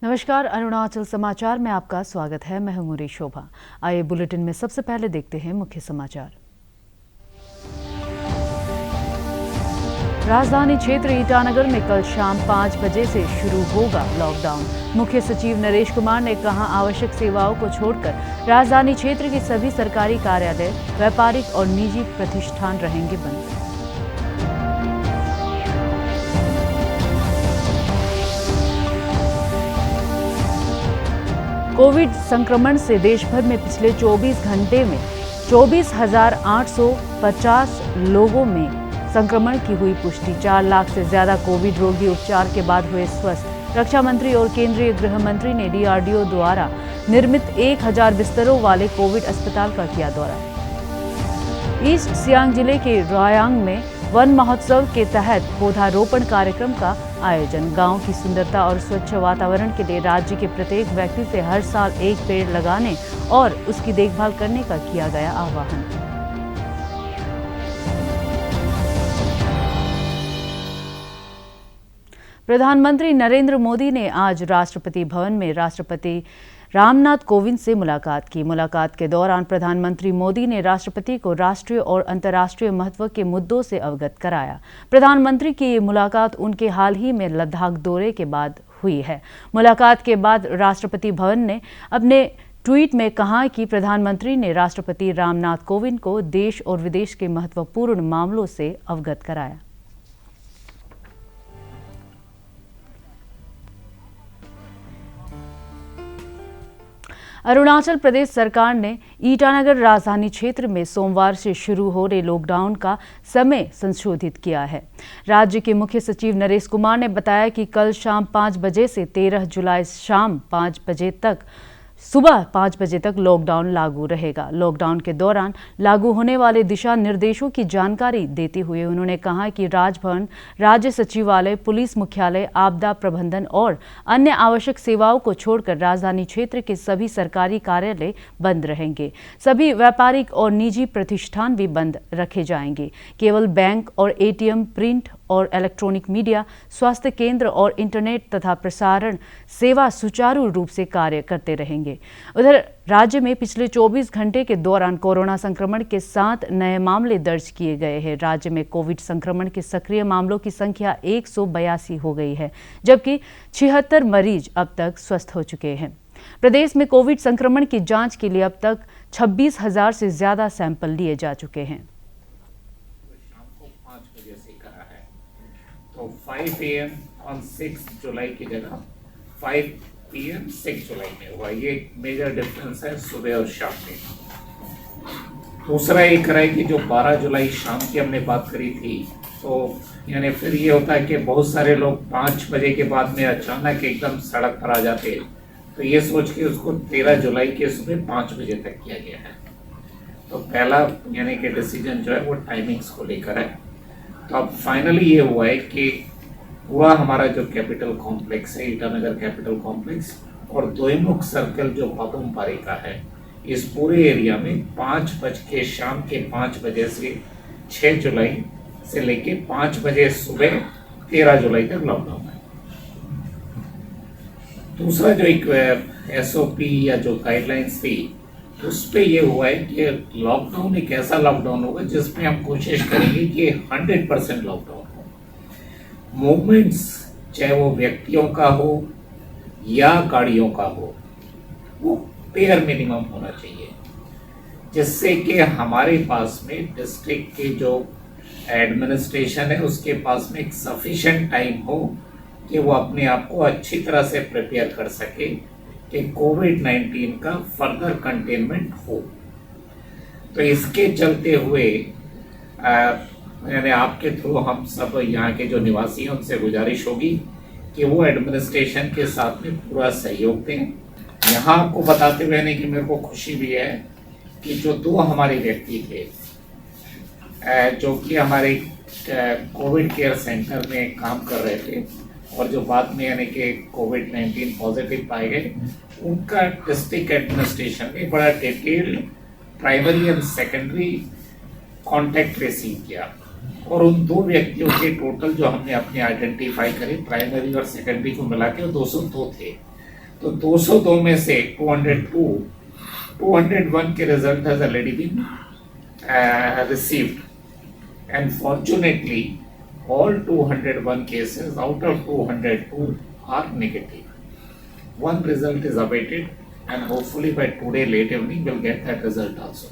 नमस्कार, अरुणाचल समाचार में आपका स्वागत है। मैं हूं मुरी शोभा। आइए बुलेटिन में सबसे पहले देखते हैं मुख्य समाचार। राजधानी क्षेत्र ईटानगर में कल शाम 5 बजे से शुरू होगा लॉकडाउन। मुख्य सचिव नरेश कुमार ने कहा, आवश्यक सेवाओं को छोड़कर राजधानी क्षेत्र के सभी सरकारी कार्यालय, व्यापारिक और निजी प्रतिष्ठान रहेंगे बंद। कोविड संक्रमण से देश भर में पिछले 24 घंटे में 24,850 लोगों में संक्रमण की हुई पुष्टि। 4 लाख से ज्यादा कोविड रोगी उपचार के बाद हुए स्वस्थ। रक्षा मंत्री और केंद्रीय गृह मंत्री ने डीआरडीओ द्वारा निर्मित 1000 बिस्तरों वाले कोविड अस्पताल का किया दौरा। ईस्ट सियांग जिले के रोयांग में वन महोत्सव के तहत पौधारोपण कार्यक्रम का आयोजन। गांव की सुंदरता और स्वच्छ वातावरण के लिए राज्य के प्रत्येक व्यक्ति से हर साल एक पेड़ लगाने और उसकी देखभाल करने का किया गया आह्वान। प्रधानमंत्री नरेंद्र मोदी ने आज राष्ट्रपति भवन में राष्ट्रपति रामनाथ कोविंद से मुलाकात की। मुलाकात के दौरान प्रधानमंत्री मोदी ने राष्ट्रपति को राष्ट्रीय और अंतर्राष्ट्रीय महत्व के मुद्दों से अवगत कराया। प्रधानमंत्री की ये मुलाकात उनके हाल ही में लद्दाख दौरे के बाद हुई है। मुलाकात के बाद राष्ट्रपति भवन ने अपने ट्वीट में कहा कि प्रधानमंत्री ने राष्ट्रपति रामनाथ कोविंद को देश और विदेश के महत्वपूर्ण मामलों से अवगत कराया। अरुणाचल प्रदेश सरकार ने ईटानगर राजधानी क्षेत्र में सोमवार से शुरू हो रहे लॉकडाउन का समय संशोधित किया है। राज्य के मुख्य सचिव नरेश कुमार ने बताया कि कल शाम 5 बजे से 13 जुलाई शाम 5 बजे तक सुबह 5 बजे तक लॉकडाउन लागू रहेगा। लॉकडाउन के दौरान लागू होने वाले दिशा निर्देशों की जानकारी देते हुए उन्होंने कहा कि राजभवन, राज्य सचिवालय, पुलिस मुख्यालय, आपदा प्रबंधन और अन्य आवश्यक सेवाओं को छोड़कर राजधानी क्षेत्र के सभी सरकारी कार्यालय बंद रहेंगे। सभी व्यापारिक और निजी प्रतिष्ठान भी बंद रखे जाएंगे। केवल बैंक और एटीएम, प्रिंट और इलेक्ट्रॉनिक मीडिया, स्वास्थ्य केंद्र और इंटरनेट तथा प्रसारण सेवा सुचारू रूप से कार्य करते रहेंगे। उधर राज्य में पिछले 24 घंटे के दौरान कोरोना संक्रमण के 7 नए मामले दर्ज किए गए हैं। राज्य में कोविड संक्रमण के सक्रिय मामलों की संख्या 182 हो गई है, जबकि 76 मरीज अब तक स्वस्थ हो चुके हैं। प्रदेश में कोविड संक्रमण की जांच के लिए अब तक 26,000 से ज्यादा सैंपल लिए जा चुके हैं। तो 5 AM on 6 जुलाई की जगह 5 PM 6 जुलाई में हुआ। ये एक मेजर डिफरेंस है सुबह और शाम में। दूसरा एक है कि जो 12 जुलाई शाम की हमने बात करी थी, तो यानी फिर ये होता है कि बहुत सारे लोग 5 बजे के बाद में अचानक एकदम सड़क पर आ जाते हैं, तो ये सोच के उसको 13 जुलाई के सुबह 5 बजे तक किया गया है। तो पहला यानी कि डिसीजन जो है वो टाइमिंग्स को लेकर है। तो अब फाइनली ये हुआ है कि पूरा हमारा जो कैपिटल कॉम्प्लेक्स है, ईटानगर कैपिटल कॉम्प्लेक्स और दोईमुख सर्कल जो पापुमपारे का है, इस पूरे एरिया में 5 बज के शाम के 5 बजे से 6 जुलाई से लेके 5 बजे सुबह 13 जुलाई तक लॉकडाउन है। दूसरा जो एक SOP या जो गाइडलाइंस थी, उस पे ये हुआ है कि लॉकडाउन एक ऐसा लॉकडाउन होगा जिसमें हम कोशिश करेंगे कि 100% लॉकडाउन हो। मूवमेंट्स चाहे वो व्यक्तियों का हो या गाड़ियों का हो, वो पेयर मिनिमम होना चाहिए, जिससे कि हमारे पास में डिस्ट्रिक्ट के जो एडमिनिस्ट्रेशन है उसके पास में एक सफिशिएंट टाइम हो कि वो अपने आप को अच्छी तरह से प्रिपेयर कर सके कि कोविड-19 का फर्दर कंटेनमेंट हो। तो इसके चलते हुए यानी आपके थ्रू हम सब यहाँ के जो निवासी हैं उनसे गुजारिश होगी कि वो एडमिनिस्ट्रेशन के साथ में पूरा सहयोग दें। यहाँ आपको बताते हुए नहीं कि मेरे को खुशी भी है कि जो 2 हमारे व्यक्ति थे जो कि हमारे कोविड केयर सेंटर में काम कर रहे थे और जो बाद में यानी कि कोविड-19 पॉजिटिव पाए गए, उनका डिस्ट्रिक्ट एडमिनिस्ट्रेशन ने बड़ा detailed primary and secondary contact receive किया और उन 2 व्यक्तियों के टोटल जो हमने अपने आइडेंटिफाई करे, प्राइमरी और सेकेंडरी को मिला के 202 थे। तो 202 में से 201 के result has already been received, and fortunately all 201 cases out of 202 are negative. One result is awaited and hopefully by today late evening we'll get that result also.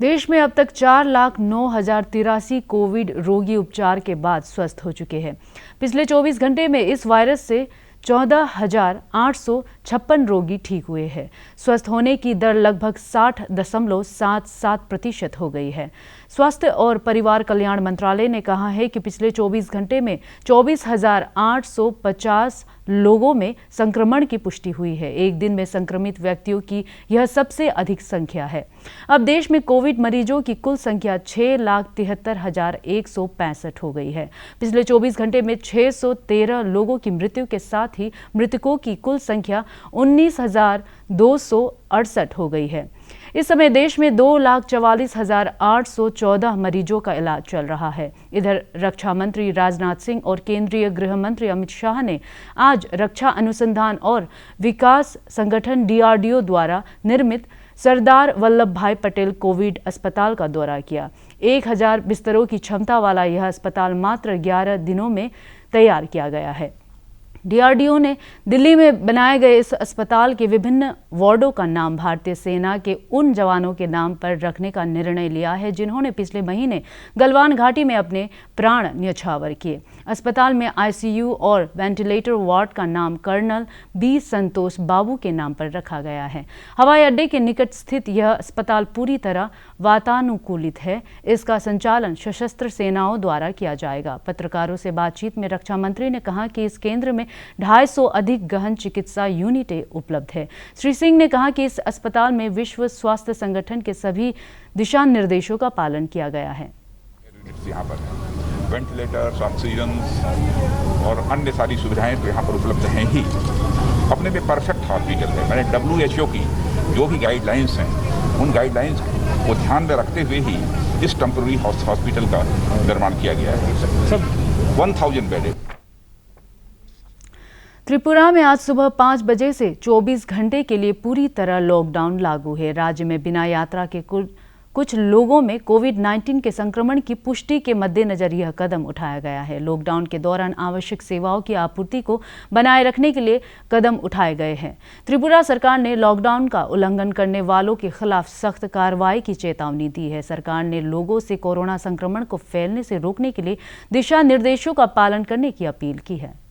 देश में अब तक 4,09,083 कोविड रोगी उपचार के बाद स्वस्थ हो चुके हैं। पिछले 24 घंटे में इस वायरस से 14,856 रोगी ठीक हुए हैं। स्वस्थ होने की दर लगभग 60.77% हो गई है। स्वास्थ्य और परिवार कल्याण मंत्रालय ने कहा है कि पिछले 24 घंटे में 24,850 लोगों में संक्रमण की पुष्टि हुई है। एक दिन में संक्रमित व्यक्तियों की यह सबसे अधिक संख्या है। अब देश में कोविड मरीजों की कुल संख्या 6,73,165 हो गई है। पिछले 24 घंटे में 613 लोगों की मृत्यु के साथ ही मृतकों की कुल संख्या 19,268 हो गई है। इस समय देश में 2,44,814 मरीजों का इलाज चल रहा है। इधर रक्षा मंत्री राजनाथ सिंह और केंद्रीय गृह मंत्री अमित शाह ने आज रक्षा अनुसंधान और विकास संगठन DRDO द्वारा निर्मित सरदार वल्लभ भाई पटेल कोविड अस्पताल का दौरा किया। 1,000 बिस्तरों की क्षमता वाला यह अस्पताल मात्र 11 दिनों में तैयार किया गया है। DRDO ने दिल्ली में बनाए गए इस अस्पताल के विभिन्न वार्डों का नाम भारतीय सेना के उन जवानों के नाम पर रखने का निर्णय लिया है जिन्होंने पिछले महीने गलवान घाटी में अपने प्राण न्यौछावर किए। अस्पताल में ICU और वेंटिलेटर वार्ड का नाम कर्नल B संतोष बाबू के नाम पर रखा गया है। हवाई अड्डे के निकट स्थित यह अस्पताल पूरी तरह वातानुकूलित है। इसका संचालन सशस्त्र सेनाओं द्वारा किया जाएगा। पत्रकारों से बातचीत में रक्षा मंत्री ने कहा कि इस केंद्र में 250 अधिक गहन चिकित्सा यूनिटें उपलब्ध है। श्री सिंह ने कहा कि इस अस्पताल में विश्व स्वास्थ्य संगठन के सभी दिशा निर्देशों का पालन किया गया है। यहाँ पर वेंटिलेटर्स, ऑक्सीजन और अन्य सारी सुविधाएं तो यहाँ पर उपलब्ध हैं ही। अपने में परफेक्ट हॉस्पिटल है। मैंने WHO की जो भी गाइडलाइंस हैं उन गाइडलाइंस को ध्यान में रखते हुए ही इस टेम्पररी हॉस्पिटल का निर्माण किया गया है। सब 1000 बेडेड। त्रिपुरा में आज सुबह 5 बजे से 24 घंटे के लिए पूरी तरह लॉकडाउन लागू है। राज्य में बिना यात्रा के कुछ लोगों में कोविड-19 के संक्रमण की पुष्टि के मद्देनजर यह कदम उठाया गया है। लॉकडाउन के दौरान आवश्यक सेवाओं की आपूर्ति को बनाए रखने के लिए कदम उठाए गए हैं। त्रिपुरा सरकार ने लॉकडाउन का उल्लंघन करने वालों के खिलाफ सख्त कार्रवाई की चेतावनी दी है। सरकार ने लोगों से कोरोना संक्रमण को फैलने से रोकने के लिए दिशा निर्देशों का पालन करने की अपील की है।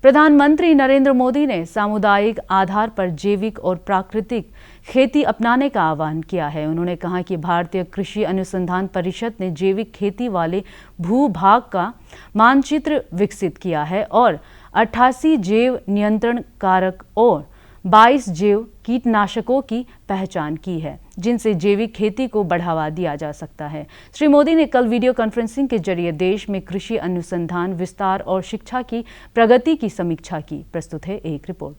प्रधानमंत्री नरेंद्र मोदी ने सामुदायिक आधार पर जैविक और प्राकृतिक खेती अपनाने का आह्वान किया है। उन्होंने कहा कि भारतीय कृषि अनुसंधान परिषद ने जैविक खेती वाले भूभाग का मानचित्र विकसित किया है और 88 जैव नियंत्रण कारक और 22 जैव कीटनाशकों की पहचान की है जिनसे जैविक खेती को बढ़ावा दिया जा सकता है। श्री मोदी ने कल वीडियो कॉन्फ्रेंसिंग के जरिए देश में कृषि अनुसंधान, विस्तार और शिक्षा की प्रगति की समीक्षा की। प्रस्तुत है एक रिपोर्ट।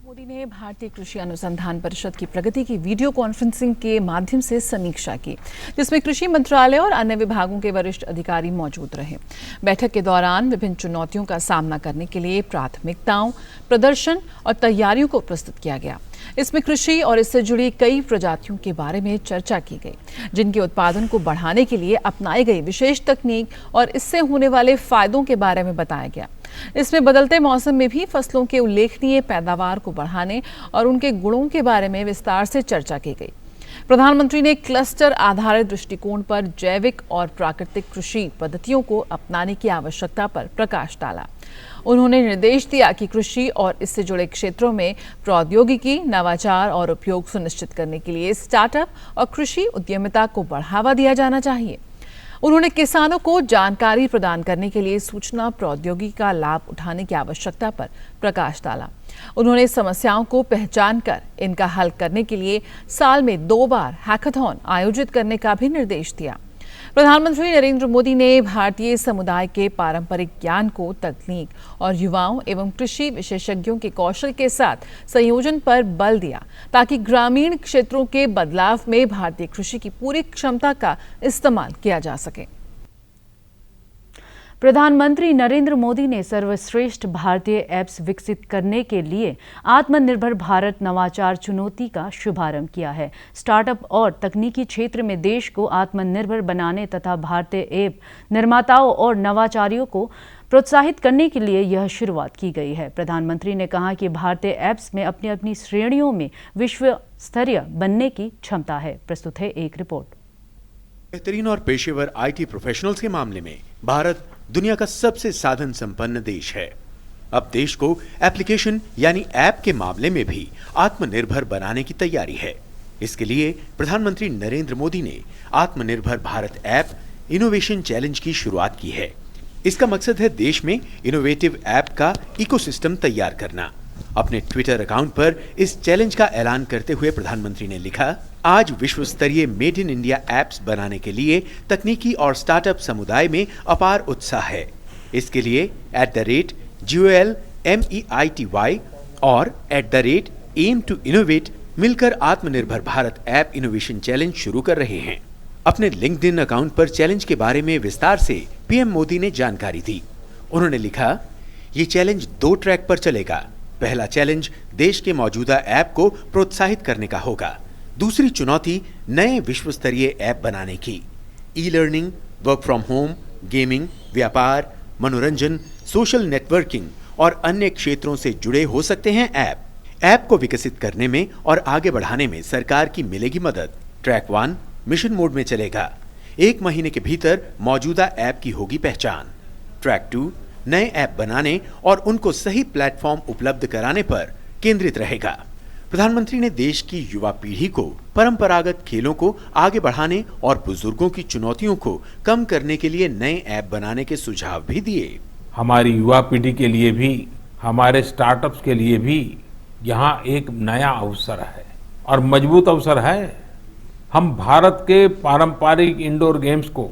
मोदी ने भारतीय कृषि अनुसंधान परिषद की प्रगति की वीडियो कॉन्फ्रेंसिंग के माध्यम से समीक्षा की, जिसमें कृषि मंत्रालय और अन्य विभागों के वरिष्ठ अधिकारी मौजूद रहे। बैठक के दौरान विभिन्न चुनौतियों का सामना करने के लिए प्राथमिकताओं, प्रदर्शन और तैयारियों को प्रस्तुत किया गया। इसमें कृषि और इससे जुड़ी कई प्रजातियों के बारे में चर्चा की गई, जिनके उत्पादन को बढ़ाने के लिए अपनाई गई विशेष तकनीक और इससे होने वाले फायदों के बारे में बताया गया। इसमें बदलते मौसम में भी फसलों के उल्लेखनीय पैदावार को बढ़ाने और उनके गुणों के बारे में विस्तार से चर्चा की गई। प्रधानमंत्री ने क्लस्टर आधारित दृष्टिकोण पर जैविक और प्राकृतिक कृषि पद्धतियों को अपनाने की आवश्यकता पर प्रकाश डाला। उन्होंने निर्देश दिया कि कृषि और इससे जुड़े क्षेत्रों में प्रौद्योगिकी, नवाचार और उपयोग सुनिश्चित करने के लिए स्टार्टअप और कृषि उद्यमिता को बढ़ावा दिया जाना चाहिए। उन्होंने किसानों को जानकारी प्रदान करने के लिए सूचना प्रौद्योगिकी का लाभ उठाने की आवश्यकता पर प्रकाश डाला। उन्होंने समस्याओं को पहचान कर इनका हल करने के लिए साल में 2 बार हैकाथॉन आयोजित करने का भी निर्देश दिया। प्रधानमंत्री नरेंद्र मोदी ने भारतीय समुदाय के पारंपरिक ज्ञान को तकनीक और युवाओं एवं कृषि विशेषज्ञों के कौशल के साथ संयोजन पर बल दिया, ताकि ग्रामीण क्षेत्रों के बदलाव में भारतीय कृषि की पूरी क्षमता का इस्तेमाल किया जा सके। प्रधानमंत्री नरेंद्र मोदी ने सर्वश्रेष्ठ भारतीय ऐप्स विकसित करने के लिए आत्मनिर्भर भारत नवाचार चुनौती का शुभारंभ किया है। स्टार्टअप और तकनीकी क्षेत्र में देश को आत्मनिर्भर बनाने तथा भारतीय ऐप निर्माताओं और नवाचारियों को प्रोत्साहित करने के लिए यह शुरुआत की गई है। प्रधानमंत्री ने कहा कि भारतीय ऐप्स में अपनी अपनी श्रेणियों में विश्व स्तरीय बनने की क्षमता है। प्रस्तुत है एक रिपोर्ट। बेहतरीन और पेशेवर आईटी प्रोफेशनल्स के मामले में भारत दुनिया का सबसे साधन संपन्न देश है। अब देश को एप्लीकेशन यानी ऐप के मामले में भी आत्मनिर्भर बनाने की तैयारी है। इसके लिए प्रधानमंत्री नरेंद्र मोदी ने आत्मनिर्भर भारत ऐप इनोवेशन चैलेंज की शुरुआत की है। इसका मकसद है देश में इनोवेटिव ऐप का इकोसिस्टम तैयार करना। अपने ट्विटर अकाउंट पर इस चैलेंज का ऐलान करते हुए प्रधानमंत्री ने लिखा, आज विश्व स्तरीय मेड इन इंडिया ऐप्स बनाने के लिए तकनीकी और स्टार्टअप समुदाय में अपार उत्साह है। इसके लिए @GOLMEITY और @aim to innovate मिलकर आत्मनिर्भर भारत ऐप इनोवेशन चैलेंज शुरू कर रहे हैं। अपने लिंक्डइन अकाउंट पर चैलेंज के बारे में विस्तार से पीएम मोदी ने जानकारी दी। उन्होंने लिखा, ये चैलेंज 2 ट्रैक पर चलेगा। पहला चैलेंज देश के मौजूदा ऐप को प्रोत्साहित करने का होगा। दूसरी चुनौती नए विश्व स्तरीय ऐप बनाने की। E learning, work from home, gaming, व्यापार, मनोरंजन, सोशल नेटवर्किंग और अन्य क्षेत्रों से जुड़े हो सकते हैं ऐप को विकसित करने में और आगे बढ़ाने में सरकार की मिलेगी मदद। ट्रैक 1 मिशन मोड में चलेगा। 1 महीने के भीतर मौजूदा ऐप की होगी पहचान। ट्रैक 2 नए ऐप बनाने और उनको सही प्लेटफॉर्म उपलब्ध कराने पर केंद्रित रहेगा। प्रधानमंत्री ने देश की युवा पीढ़ी को परंपरागत खेलों को आगे बढ़ाने और बुजुर्गों की चुनौतियों को कम करने के लिए नए ऐप बनाने के सुझाव भी दिए। हमारी युवा पीढ़ी के लिए भी, हमारे स्टार्टअप्स के लिए भी यहाँ एक नया अवसर है और मजबूत अवसर है। हम भारत के पारंपरिक इंडोर गेम्स को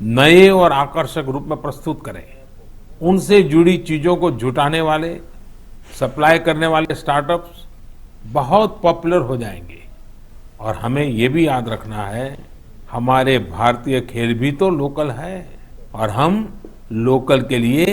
नए और आकर्षक रूप में प्रस्तुत करें। उनसे जुड़ी चीजों को जुटाने वाले, सप्लाई करने वाले स्टार्टअप्स बहुत पॉपुलर हो जाएंगे। और हमें ये भी याद रखना है, हमारे भारतीय खेल भी तो लोकल है और हम लोकल के लिए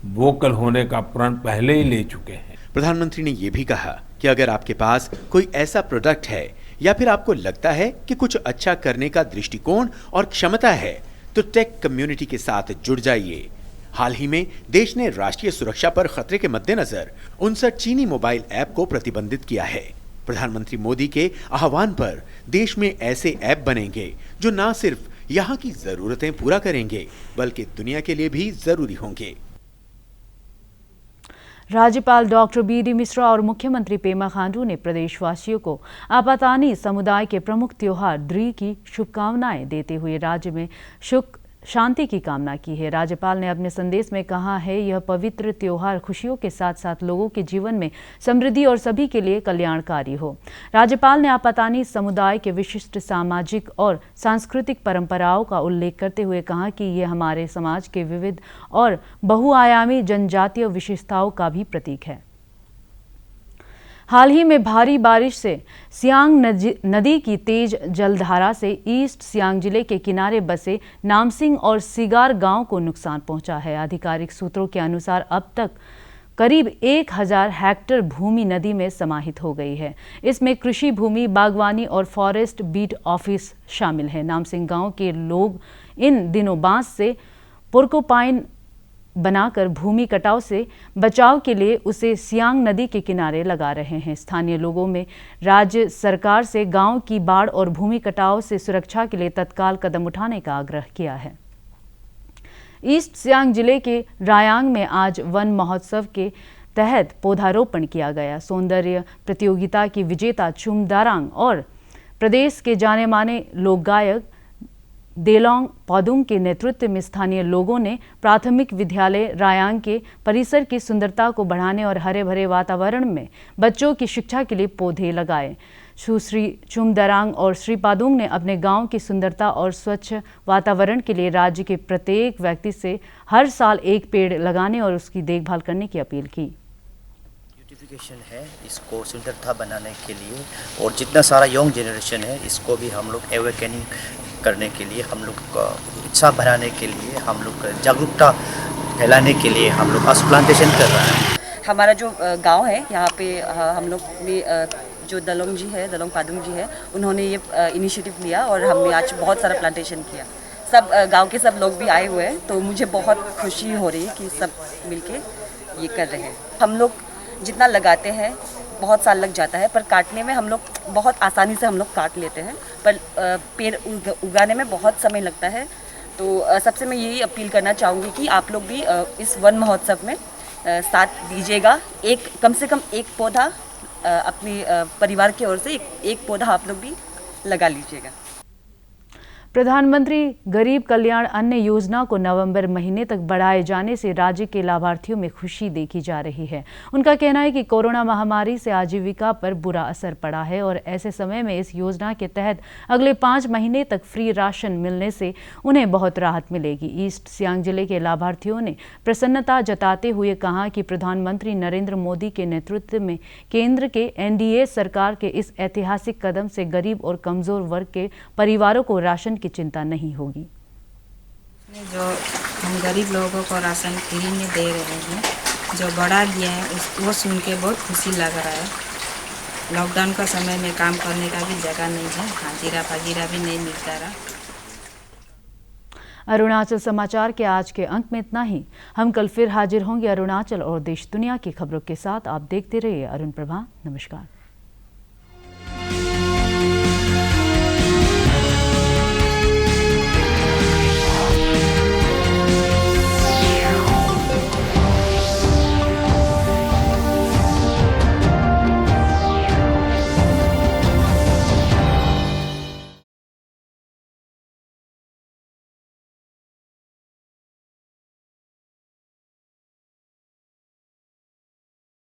वोकल होने का प्रण पहले ही ले चुके हैं। प्रधानमंत्री ने यह भी कहा कि अगर आपके पास कोई ऐसा प्रोडक्ट है या फिर आपको लगता है कि कुछ अच्छा करने का दृष्टिकोण और क्षमता है, तो टेक कम्युनिटी के साथ जुड़ जाइए। हाल ही में देश ने राष्ट्रीय सुरक्षा पर खतरे के मद्देनजर 59 चीनी मोबाइल ऐप को प्रतिबंधित किया है। प्रधानमंत्री मोदी के आह्वान पर देश में ऐसे ऐप बनेंगे जो न सिर्फ यहाँ की जरूरतें पूरा करेंगे बल्कि दुनिया के लिए भी जरूरी होंगे। राज्यपाल डॉक्टर बी.डी. मिश्रा और मुख्यमंत्री पेमा खांडू ने प्रदेशवासियों को आपातानी समुदाय के प्रमुख त्योहार द्री की शुभकामनाएं देते हुए राज्य में सुख शांति की कामना की है। राज्यपाल ने अपने संदेश में कहा है, यह पवित्र त्योहार खुशियों के साथ साथ लोगों के जीवन में समृद्धि और सभी के लिए कल्याणकारी हो। राज्यपाल ने आपातानी समुदाय के विशिष्ट सामाजिक और सांस्कृतिक परंपराओं का उल्लेख करते हुए कहा कि ये हमारे समाज के विविध और बहुआयामी जनजातीय विशेषताओं का भी प्रतीक है। हाल ही में भारी बारिश से सियांग नदी की तेज जलधारा से ईस्ट सियांग जिले के किनारे बसे नामसिंग और सिगार गांव को नुकसान पहुंचा है। आधिकारिक सूत्रों के अनुसार अब तक करीब 1000 हेक्टेयर भूमि नदी में समाहित हो गई है। इसमें कृषि भूमि, बागवानी और फॉरेस्ट बीट ऑफिस शामिल है। नामसिंग गांव के लोग इन दिनों बांस से पोर्कोपाइन बनाकर भूमि कटाव से बचाव के लिए उसे सियांग नदी के किनारे लगा रहे हैं। स्थानीय लोगों में राज्य सरकार से गांव की बाढ़ और भूमि कटाव से सुरक्षा के लिए तत्काल कदम उठाने का आग्रह किया है। ईस्ट सियांग जिले के रायांग में आज वन महोत्सव के तहत पौधारोपण किया गया। सौंदर्य प्रतियोगिता की विजेता चुमदारांग और प्रदेश के जाने माने लोक गायक देलोंग पौदुंग के नेतृत्व में स्थानीय लोगों ने प्राथमिक विद्यालय रायांग के परिसर की सुंदरता को बढ़ाने और हरे भरे वातावरण में बच्चों की शिक्षा के लिए पौधे लगाए। सुश्री चुमदारांग और श्री पादुंग ने अपने गांव की सुंदरता और स्वच्छ वातावरण के लिए राज्य के प्रत्येक व्यक्ति से हर साल एक पेड़ लगाने और उसकी देखभाल करने की अपील की। एजुकेशन है इसको सुंदरता बनाने के लिए, और जितना सारा यंग जनरेशन है इसको भी हम लोग अवेकनिंग करने के लिए, हम लोग उत्साह बढ़ाने के लिए, हम लोग जागरूकता फैलाने के लिए हम लोग हाउस प्लांटेशन कर रहे हैं। हमारा जो गांव है यहाँ पे हम लोग ने जो दलोंग जी है, दलोंग पादुंग जी है, उन्होंने ये इनिशिएटिव लिया और हमने आज बहुत सारा प्लांटेशन किया। सब गांव के सब लोग भी आए हुए हैं, तो मुझे बहुत खुशी हो रही है कि सब मिलके ये कर रहे हैं। हम लोग जितना लगाते हैं बहुत साल लग जाता है, पर काटने में हम लोग बहुत आसानी से हम लोग काट लेते हैं, पर पेड़ उगाने में बहुत समय लगता है। तो सबसे मैं यही अपील करना चाहूँगी कि आप लोग भी इस वन महोत्सव में साथ दीजिएगा। कम से कम एक पौधा अपने परिवार की ओर से एक पौधा आप लोग भी लगा लीजिएगा। प्रधानमंत्री गरीब कल्याण अन्न योजना को नवंबर महीने तक बढ़ाए जाने से राज्य के लाभार्थियों में खुशी देखी जा रही है। उनका कहना है कि कोरोना महामारी से आजीविका पर बुरा असर पड़ा है और ऐसे समय में इस योजना के तहत अगले 5 महीने तक फ्री राशन मिलने से उन्हें बहुत राहत मिलेगी। ईस्ट सियांग जिले के लाभार्थियों ने प्रसन्नता जताते हुए कहा कि प्रधानमंत्री नरेंद्र मोदी के नेतृत्व में केंद्र के एनडीए सरकार के इस ऐतिहासिक कदम से गरीब और कमजोर वर्ग के परिवारों को राशन की चिंता नहीं होगी। जो हम गरीब लोगों को राशन फ्री में दे रहे हैं, जो बढ़ा दिया है वो सुन के बहुत खुशी लग रहा है। लॉकडाउन का समय में काम करने का भी जगह नहीं है, हाजिरा फाजिरा भी नहीं मिलता रहा। अरुणाचल समाचार के आज के अंक में इतना ही। हम कल फिर हाजिर होंगे अरुणाचल और देश दुनिया की खबरों के साथ। आप देखते रहिए अरुण प्रभा। नमस्कार।